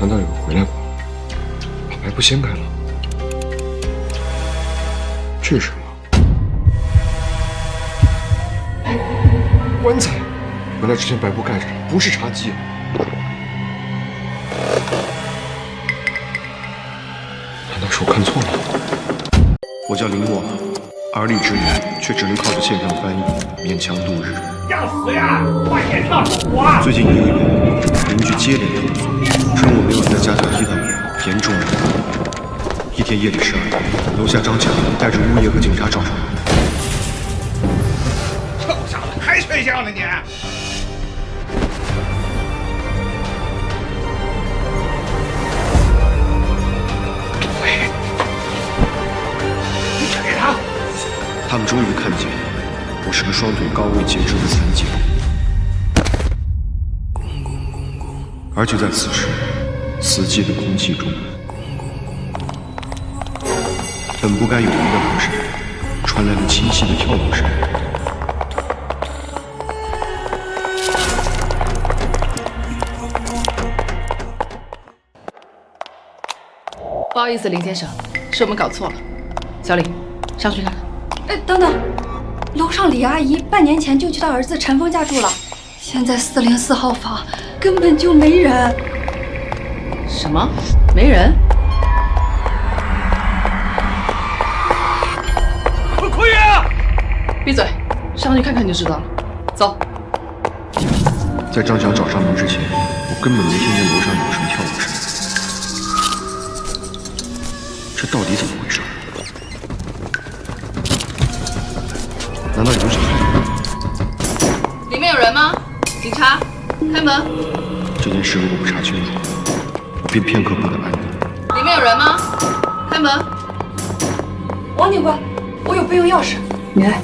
难道有人回来过？把白布掀开了，这是什么？棺材！原来之前白布盖着的不是茶几啊！难道是我看错了？我叫林默，而立之年却只能靠着线上翻译勉强度日。要死呀！快点上手啊！最近1个月，邻居接连投诉，称我没有在家教踢到我，严重了。一天夜里12点，楼下张强带着物业和警察找上我。臭小子，还睡觉呢你？对，你扯他！他们终于看见我是个双腿高位截肢的残疾人。而就在此时，死寂的空气中，本不该有的乐声传来了清晰的跳舞声。不好意思，林先生，是我们搞错了。小李，上去看看。哎，等等，楼上李阿姨半年前就去她儿子陈峰家住了，现在404号房根本就没人。什么？没人？奎爷，闭嘴，上去看看你就知道了。走。在张强找上门之前，我根本没听见楼上有什么跳舞声。这到底怎么回事？难道有人想害我？里面有人吗？警察，开门。这件事如果不查清楚，我便片刻不得安宁。里面有人吗？开门。王警官，我有备用钥匙。你来。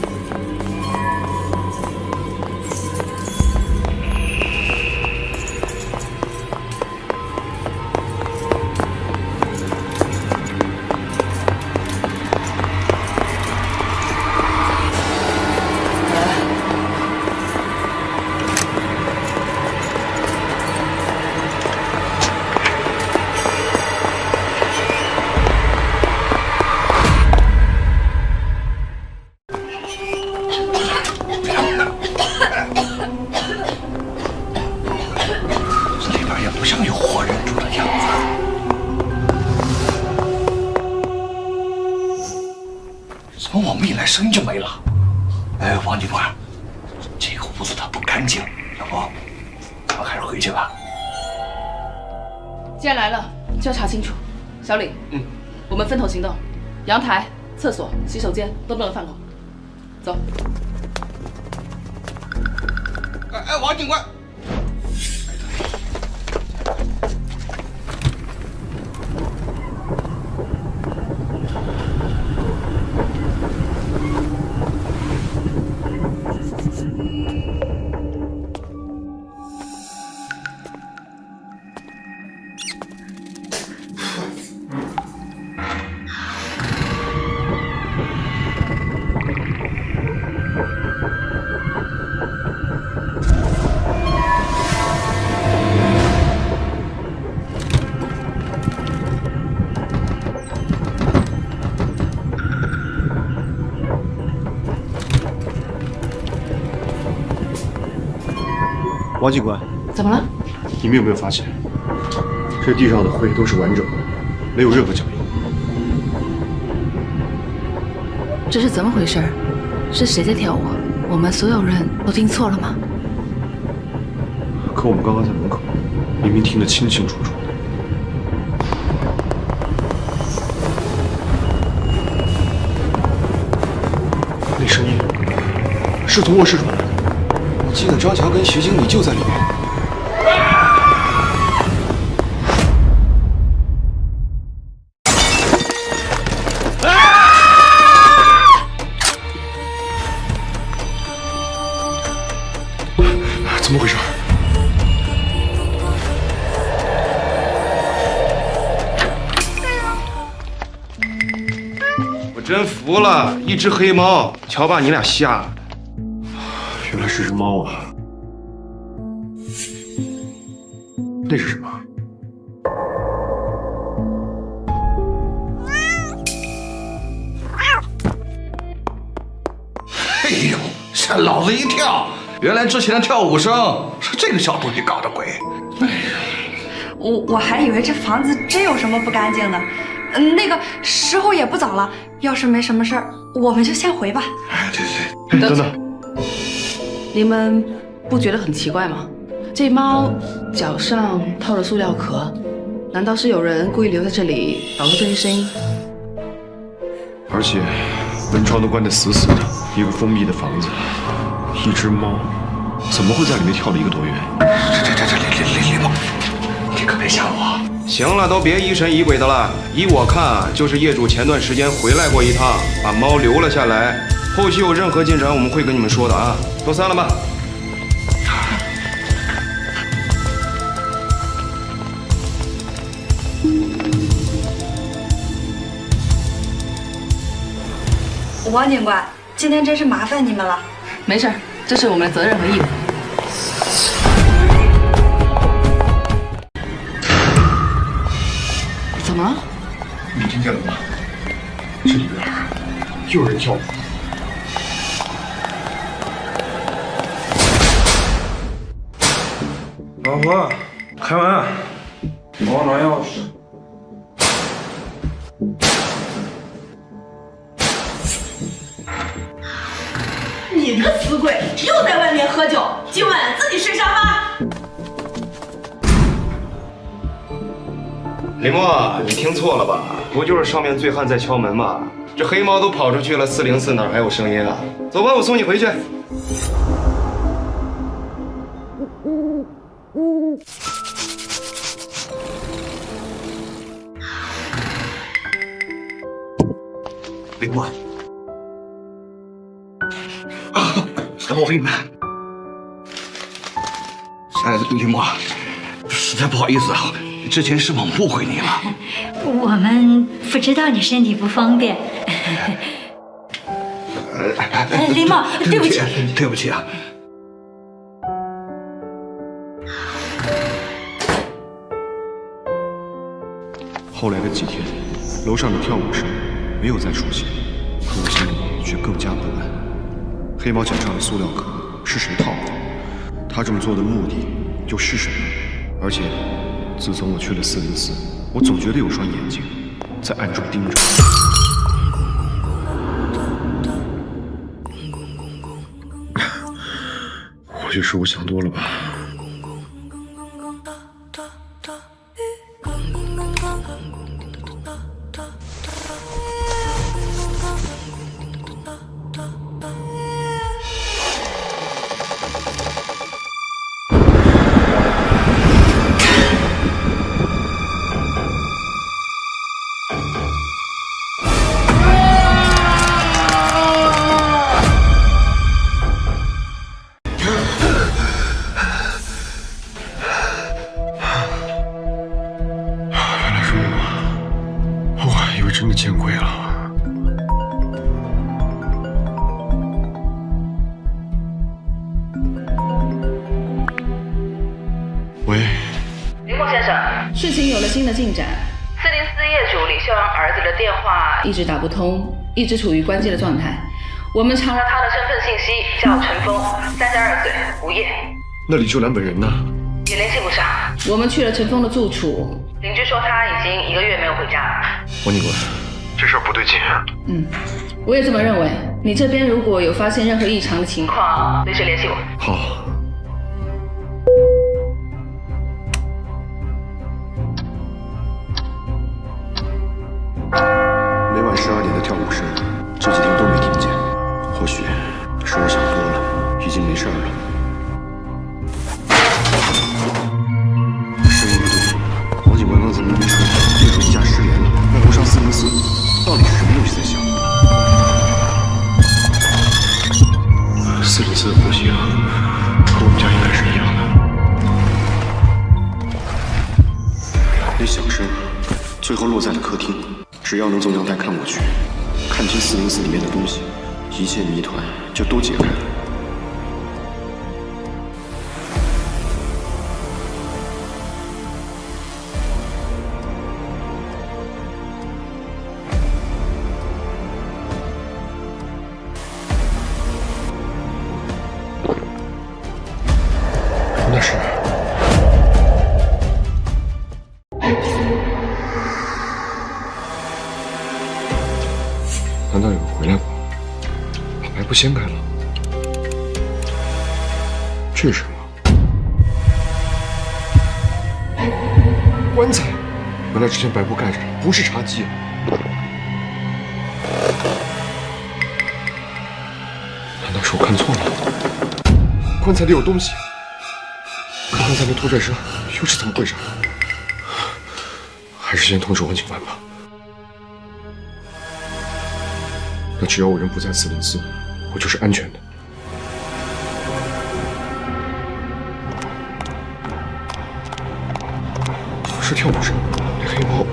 不像有活人住的样子。怎么我们一来声音就没了？哎，王警官，这个屋子它不干净，要不咱们还是回去吧。既然来了，就要查清楚。小李，我们分头行动，阳台、厕所、洗手间都不能放空。走。哎，王警官。王警官，怎么了？你们有没有发现，这地上的灰都是完整的，没有任何脚印？这是怎么回事？是谁在跳舞？我们所有人都听错了吗？可我们刚刚在门口，明明听得清清楚楚的。那声音是从卧室传来的。我记得张强跟徐经理就在里面。怎么回事？我真服了，一只黑猫，瞧把你俩吓的。原来是只猫啊！那是什么？吓老子一跳！原来之前的跳舞声是这个小东西搞的鬼。我还以为这房子真有什么不干净的。那个时候也不早了，要是没什么事儿，我们就先回吧。哎，对，等等，你们不觉得很奇怪吗？这猫脚上套了塑料壳，难道是有人故意留在这里导致这些声音？而且门窗都关得死死的，一个封闭的房子，一只猫怎么会在里面跳了1个多月？李某，你可别吓我。行了，都别疑神疑鬼的了。依我看，就是业主前段时间回来过一趟，把猫留了下来。后续有任何进展，我们会跟你们说的啊。都散了吧。王警官，今天真是麻烦你们了。没事儿，这是我们的责任和义务。怎么了？你听见了吗？这里边又有人跳舞。老婆，开门。我拿钥匙。你个死鬼，又在外面喝酒，今晚自己睡沙发。李默，你听错了吧？不就是上面醉汉在敲门吗？这黑猫都跑出去了，404哪还有声音啊？走吧，我送你回去。李默，等我给你们。李默，实在不好意思啊，之前是我们误会你了。我们不知道你身体不方便。李茂，对不起，对不起啊。后来的几天，楼上的跳舞声没有再出现，可我心里却更加不安。黑猫脚上的塑料壳是谁套的？他这么做的目的又是什么？而且，自从我去了404，我总觉得有双眼睛在暗中盯着我。或许是我想多了吧。真的见鬼了！喂，林默先生，事情有了新的进展。404业主李秀阳儿子的电话一直打不通，一直处于关机的状态。我们查了他的身份信息，叫陈峰，32岁，无业。那李秀兰本人呢？也联系不上。我们去了陈峰的住处，邻居说他已经1个月没有回家了。王警官，这事儿不对劲。我也这么认为。你这边如果有发现任何异常的情况，随时联系我。好。每晚12点的跳舞声，这几天都没听见。或许是我想多了，已经没事儿了。声音不对，王警官刚才明明说业主一家失联了，那楼上404到底是什么东西在响？404的呼吸啊，和我们家应该是一样的。那响声最后落在了客厅，只要能从阳台看过去，看清404里面的东西，一切谜团就都解开了。掀开了，这是什么？棺材！原来之前白布盖着的不是茶几啊！难道是我看错了？棺材里有东西，可刚才那拖拽声又是怎么回事？还是先通知王警官吧。那只要我人不在404，我就是安全的。是跳舞声，那黑猫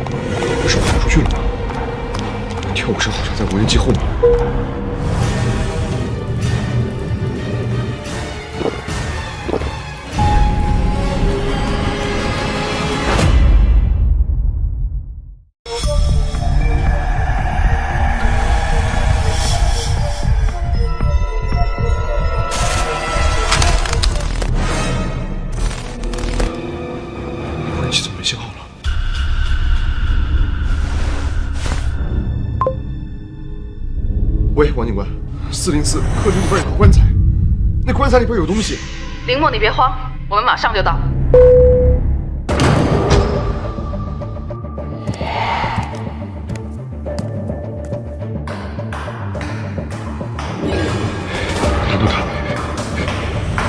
不是跑出去了吗？跳舞声好像在无人机后面。无人机怎么没信号了？喂，王警官，404客厅里边有个棺材，那棺材里边有东西。林默，你别慌，我们马上就到。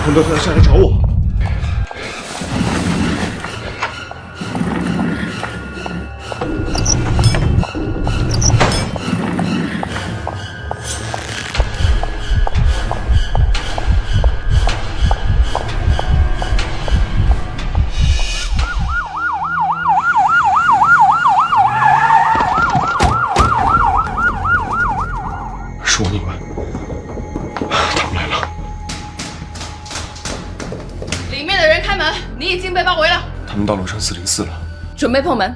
难道他要下来找我？是王警官，他们来了。里面的人开门，你已经被包围了。他们到楼上404了。准备破门。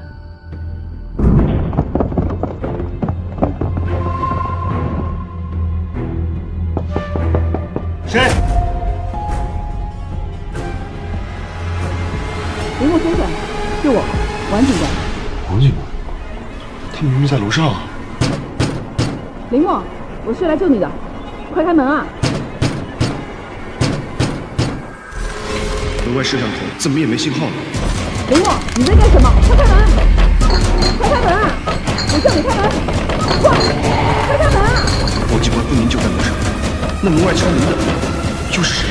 谁？林默先生，是我，王警官。王警官，他们明明在楼上啊！林默，我是来救你的，快开门啊！门外摄像头怎么也没信号了？林默，你在干什么？快开门！快开门啊！我叫你开门！快，快开门啊！王警官不明就在楼上，那门外敲门的又是谁？